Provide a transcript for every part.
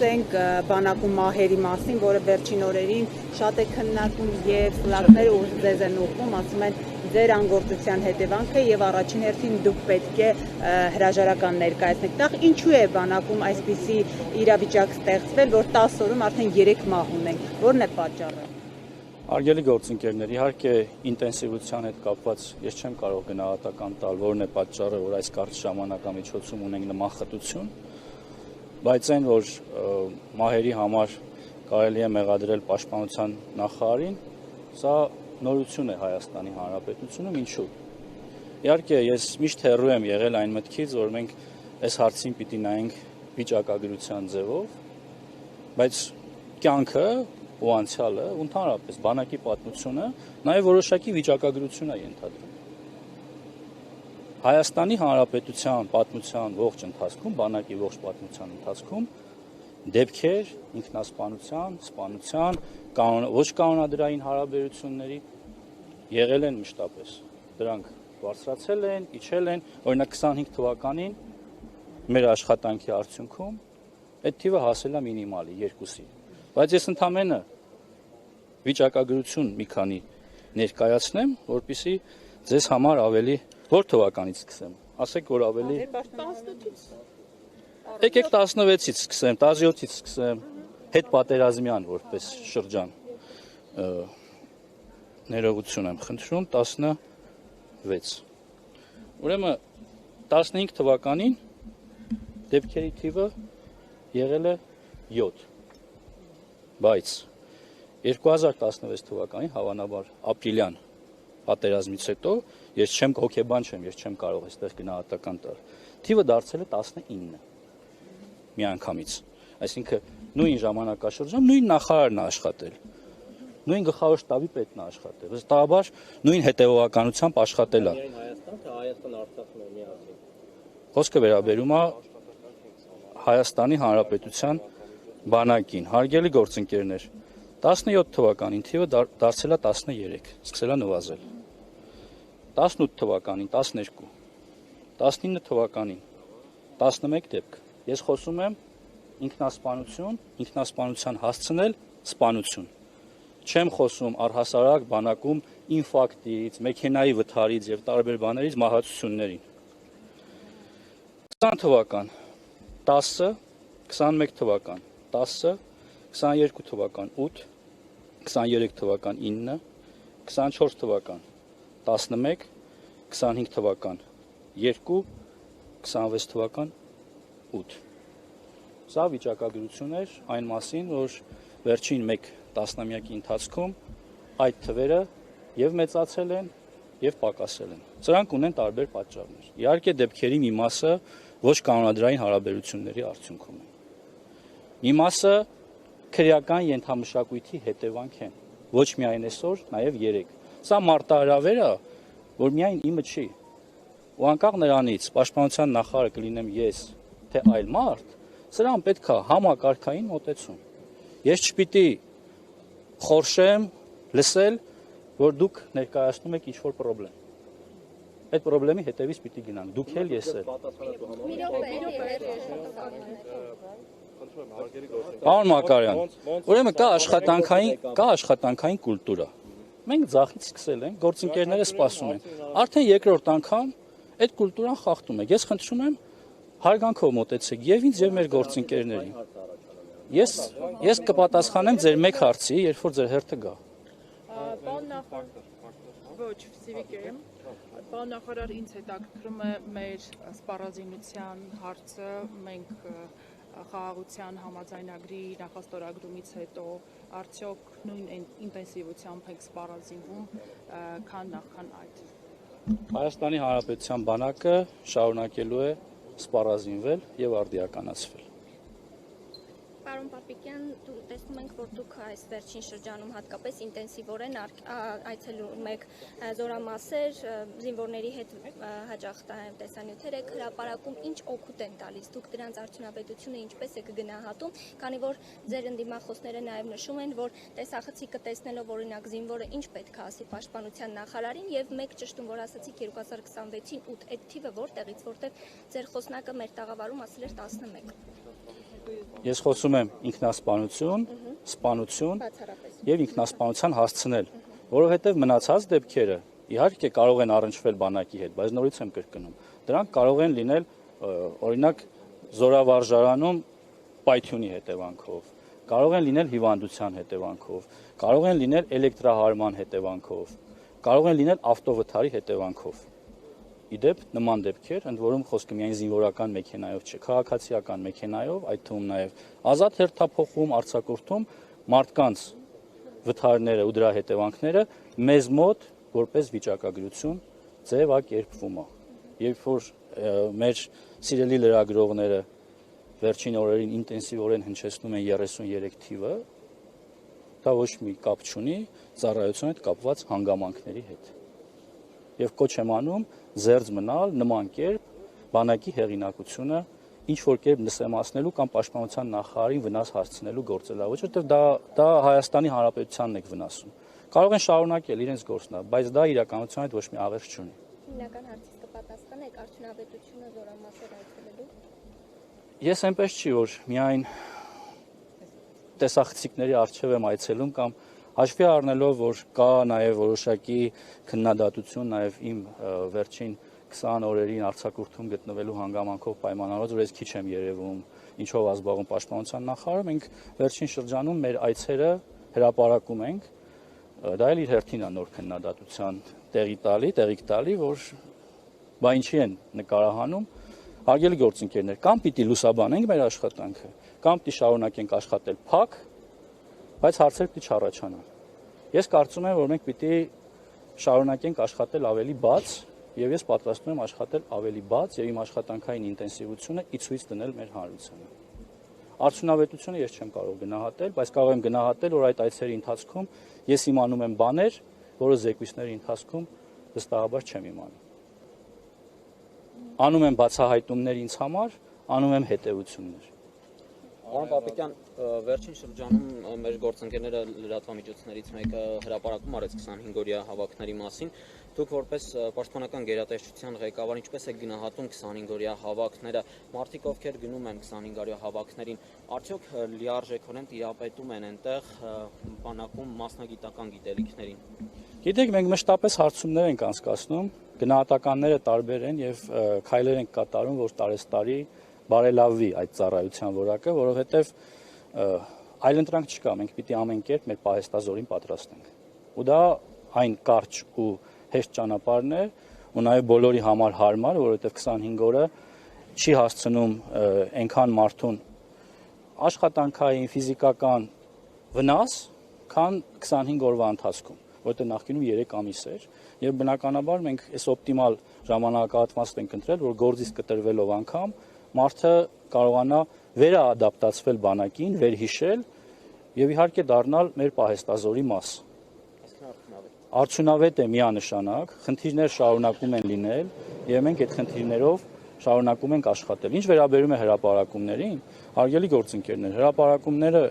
խոսենք բանակում մահերի մասին, որը վերջին օրերին շատ է քննարկում եւ ֆլագները ուժ ձեզ են ուղղում, ասում են ձեր անգործության հետևանքը եւ առաջին հերթին դուք պետք է հրաժարական ներկայացնեք։ Դա ինչու է բանակում այսպիսի իրավիճակ ստեղծվել, որ 10 օրում արդեն 3 մահ ունենք։ Որն է պատճառը։ Արգելի գործընկերներ, իհարկե ինտենսիվության հետ կապված ես չեմ կարող գնահատական տալ, որն է պատճառը, որ այս կարճ ժամանակամիջոցում ունենք նման խտություն, բայց այն, որ մահերի համար կարելի է մեղադրել պաշտպանության նախարարին, սա նորություն է Հայաստանի Հանրապետությունում, ինչու։ Իհարկե, ես միշտ հեռու եմ եղել այն մտքից, որ մենք այս հարցին պիտի նայենք վիճակագրության ձևով, բայց կյանքը ու անցյալը, ընդհանրապես բանակի պատմությունը նաև որոշակի վիճակագրություն է ենթադրում։ Հայաստանի Հանրապետության պատմության ողջ ընթացքում, բանակի ողջ պատմության ընթացքում դեպքեր ինքնասպանության, սպանության, ոչ կանոնադրային հարաբերությունների եղել են մշտապես։ Դրանք բարձրացել են, իջել են, օրինակ 25 թվականին մեր աշխատանքի արդյունքում այդ թիվը հասել է մինիմալի 2-ի։ Բայց ես ընդամենը վիճակագրություն մի քանի ներկայացնեմ, որպեսզի ձեզ համար ավելի որ թվականից սկսեմ։ Ասեք, որ ավելի Եկեք 16-ից սկսեմ, 17-ից սկսեմ, հետ պատերազմյան որպես շրջան։ Ներողություն եմ խնդրում, 16։ Ուրեմն 15 թվականին դեպքերի թիվը եղել է 7, բայց 2016 թվականին հավանաբար ապրիլյան պատերազմից հետո ես չեմ հոգեբան չեմ, ես չեմ կարող այստեղ գնահատական տալ։ Թիվը դարձել է 19 միանգամից։ Այսինքն նույն ժամանակաշրջան նույն նախարարն է աշխատել, նույն գլխավոր շտաբի պետն է աշխատել, վստահաբար նույն հետևողականությամբ աշխատել է։ Խոսքը վերաբերում է Հայաստանի Հանրապետության բանակին, հարգելի գործընկերներ, 17 թվականին թիվը դարձել է 13, սկսել է նվազել, 18 թվականին 12, 19 թվականին 11 դեպք, ես խոսում եմ ինքնասպանություն, ինքնասպանության հասցնել սպանություն, չեմ խոսում առհասարակ բանակում ինֆարկտից, մեքենայի վթարից և տարբեր բաներից մահացություններին, 20 թվական 10, 21 թվական 10, 22 թվական 8, 23 թվական 9, 24 թվական 11, 25 թվական 2, 26 թվական 8։ Սա վիճակագրություն էր այն մասին, որ վերջին մեկ տասնամյակի ընթացքում այդ թվերը և մեծացել են, և պակասել են։ Սրանք ունեն տարբեր պատճառներ։ Իհարկե դեպքերի մի մասը ոչ կանոնադրային հարաբերությունների արդյունքում են։ Մի մասը քրեական ենթամշակույթի հետևանք են, ոչ միայն այսօր, նաև երեկ։ Սա մարտահրավեր է, որ միայն իմը չի, ու անկախ նրանից պաշտպանության նախարարը կլինեմ ես, թե այլ մարդ, սրան պետք է համակարգային մոտեցում։ Ես չպիտի խորշեմ, լսել, որ դուք ներկայացնում եք ինչ-որ պրոբլեմ։ Այդ պրոբլեմի հետևից պիտի գնանք, դուք էլ, ես էլ։ Պարոն Մակարյան, ուրեմն կա աշխատանքային կուլտուրա։ Մենք ձախից սկսել ենք, գործընկերները սպասում են։ Արդեն երկրորդ անգամ այդ կուլտուրան խախտում եք։ Ես խնդրում եմ հարգանքով մոտեցեք եւ ինձ եւ մեր գործընկերներին։ Ես կպատասխանեմ ձեր մեկ հարցի, երբ որ ձեր հերթը գա։ Պարոն նախարար, ինձ հետաքրքրում է մեր սպառազինության հարցը, մենք խաղաղության համաձայնագրի նախաստորագրումից հետո արդյոք նույն ինտենսիվությամբ եք սպառազինվում, քան նախքան այդ։ Հայաստանի Հանրապետության բանակը շարունակելու է սպառազինվել եւ արդիականացվել։ Պարոն Պապիկյան, տեսնում ենք, որ դուք այս վերջին շրջանում հատկապես ինտենսիվորեն այցելում եք զորամասեր, զինվորների հետ հաճախ տեսանյութեր եք հրապարակում, ինչ օգուտ են տալիս, դուք դրանց արդյունավետությունը ինչպես եք գնահատում, քանի որ ձեր ընդդիմախոսները նաև նշում են, որ տեսախցիկը տեսնելով օրինակ զինվորը ինչ պետք է ասի պաշտպանության նախարարին եւ մեկ ճշտում, որ ասացիք 2026-ին 8, այդ թիվը որտեղից, որտեղ ձեր խոսնակը մեր տաղավարում ասել էր 11։ Ես խոսում եմ ինքնասպանություն, սպանություն եւ ինքնասպանության հասցնել, որովհետեւ մնացած դեպքերը իհարկե կարող են առնչվել բանակի հետ, բայց նորից եմ կրկնում, դրանք կարող են լինել օրինակ զորավարժարանում պայթյունի հետևանքով, կարող են լինել հիվանդության հետևանքով, կարող են լինել էլեկտրահարման հետևանքով, կարող են լինել ավտովթարի հետևանքով։ Իդեպ նման դեպքեր, ընդ որում խոսքը միայն զինվորական մեքենայով չէ, քաղաքացիական մեքենայով, այդ թվում նաև ազատ հերթափոխում, արձակուրդում մարդկանց վթարները ու դրա հետևանքները մեզ մոտ որպես վիճակագրություն ձևակերպվում է։ Երբ որ մեր սիրելի լրագրողները վերջին օրերին ինտենսիվորեն հնչեցնում են 33 թիվը, դա ոչ մի կապ չունի ծառայության հետ կապված հանգամանքների հետ։ Եվ կոչ եմ անում զերծ մնալ նման կերպ բանակի հեղինակությունը ինչ որ կերպ նսեմացնելու կամ պաշտպանության նախարարին վնաս հասցնելու գործելավ, որովհետև դա Հայաստանի Հանրապետությանն է վնասում։ Կարող են շարունակել իրենց գործնա, բայց դա իրականության հետ ոչ մի աղերս չունի։ Հիմնական հարցից կպատասխանեք արդյունավետությունը զորամասեր այցելելու։ Ես այնպես չի, որ միայն տեսախցիկների առջև եմ այցելում կամ հաշվի առնելով, որ կա նաև որոշակի քննադատություն նաև իմ վերջին 20 օրերին արձակուրդում գտնվելու հանգամանքով պայմանավորված, որ ես քիչ եմ երևում, ինչով ազբաղում պաշտպանության նախարարը, մենք վերջին շրջանում մեր այցերը հրապարակում ենք, դա էլ իր հերթին է նոր քննադատության տեղիք տալի, որ բա ինչի են նկարահանում, հարգելի գործընկերներ, կամ պիտի լուսաբանենք մեր աշխատանքը, կամ պիտի շարունակենք աշխատել փակ, բայց հարցեր պիտի չառաջանան։ Ես կարծում եմ, որ մենք պիտի շարունակենք աշխատել ավելի բաց, եւ ես պատրաստվում եմ աշխատել ավելի բաց եւ իմ աշխատանքային ինտենսիվությունը ի ցույց դնել մեր հանրությանը։ Արդյունավետությունը ես չեմ կարող գնահատել, բայց կարող եմ գնահատել, որ այդ այցերի ընթացքում ես իմանում եմ բաներ, որը զեկույցների ընթացքում վստահաբար չեմ իմանում։ Անում եմ բացահայտումներ ինձ համար, անում եմ հետևություններ։ Պարոն Պապիկյան, վերջին շրջանում մեր գործընկերները լրատվամիջոցներից մեկը հրապարակում արեց 25-օրյա հավաքների մասին։ Դուք որպես պաշտպանական գերատեսչության ղեկավար ինչպես եք գնահատում 25-օրյա հավաքները, մարդիկ ովքեր գնում են 25-օրյա հավաքներին, արդյոք լիարժեքորեն տիրապետում են այնտեղ բանակում մասնագիտական գիտելիքներին։ Գիտեք, մենք մշտապես հարցումներ ենք անցկացնում, գնահատականները տարբեր են եւ քայլեր ենք կատարում, որ տարեստարի բարելավվի այդ ծառայության որակը, որովհետեւ այլընտրանք չկա, մենք պիտի ամեն կերպ մեր պահեստազորին պատրաստենք։ Ու դա այն կարճ ու հեշտ ճանապարհն է, ու նաեւ բոլորի համար հարմար, որովհետեւ 25 օրը չի հասցնում այնքան մարդուն աշխատանքային, ֆիզիկական վնաս, քան 25 օրվա ընթացքում, որտեղ նախկինում 3 ամիս էր, եւ բնականաբար մենք այս օպտիմալ ժամանակահատվածն ենք ընտրել, որ գործից կտրվելով անգամ մարդը կարողանա վերաադապտացվել բանակին, վերհիշել եւ իհարկե դառնալ մեր պահեստազորի մաս։ Արդյունավետ է միանշանակ, խնդիրներ շարունակում են լինել եւ մենք այդ խնդիրներով շարունակում ենք աշխատել։ Ինչ վերաբերում է հրապարակումներին, հարգելի գործընկերներ, հրապարակումները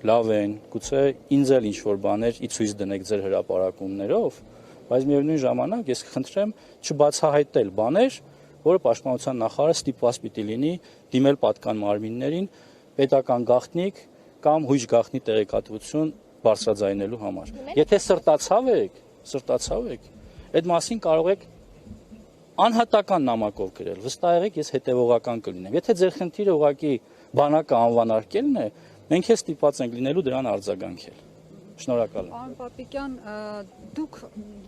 լավ են, գուցե ինձ էլ ինչ-որ բաներ ի ցույց դնեք ձեր հրապարակումներով, բայց միևնույն ժամանակ ես կխնդրեմ չբացահայտել բաներ, որը պաշտպանության նախարարը ստիպված պիտի լինի դիմել պատկան մարմիններին պետական գաղտնիք կամ հույժ գաղտնի տեղեկատվություն բարձրաձայնելու համար։ Եթե սրտացավ եք, այդ մասին կարող եք անհատական նամակով գրել, վստահ եղեք ես հետևողական կլինեմ։ Եթե ձեր խնդիրը ուղղակի բանակը անվանարկելն է, մենք էլ ստիպված ենք լինելու դրան արձագանքել։ Շնորհակալ եմ։ Պարոն Պապիկյան, դուք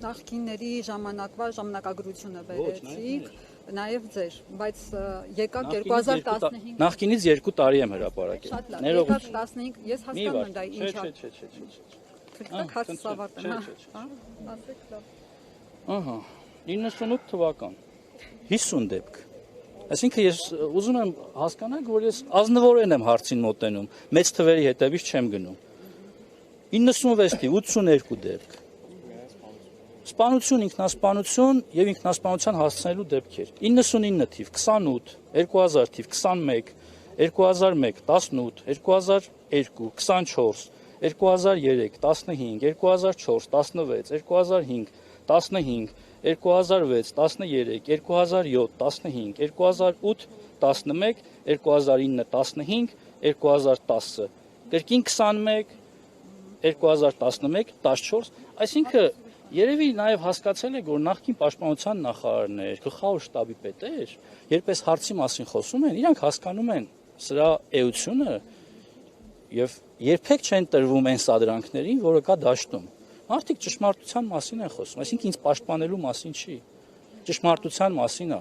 նախկինների ժամանակագրությունը բերեցիք, նաև ձեր, բայց եկաք 2015 Նախկինից 2 տարի եմ հրապարակել։ Շատ լավ, եկաք 15, ես հասկանում եմ դա ինչ է։ Քրտակ հաց ավարտեմ, հա։ Ասեք լավ։ Ահա, 98 թվական 50 դեպք։ Այսինքն ես ուզում եմ հասկանալ, որ ես ազնվորեն եմ հարցին մոտենում, մեծ թվերի հետևից չեմ գնում։ 96-ի 82 դեպք։ Սպանություն, ինքնասպանություն եւ ինքնասպանության հասցնելու դեպքեր։ 99 թիվ, 28, 2000 թիվ, 21, 2001, 18, 2002, 24, 2003, 15, 2004, 16, 2005, 15, 2006, 13, 2007, 15, 2008, 11, 2009, 15, 2010, կրկին 21, 2011, 14, այսինքն երևի նաև հասկացել եք, որ նախկին պաշտպանության նախարարներ, գլխավոր շտաբի պետեր, երբ այս հարցի մասին խոսում են, իրանք հասկանում են սրա էությունը եւ երբեք չեն տրվում այն սադրանքներին, որը կա դաշտում։ Մարդիկ ճշմարտության մասին են խոսում, այսինքն ինձ պաշտպանելու մասին չի, ճշմարտության մասին է։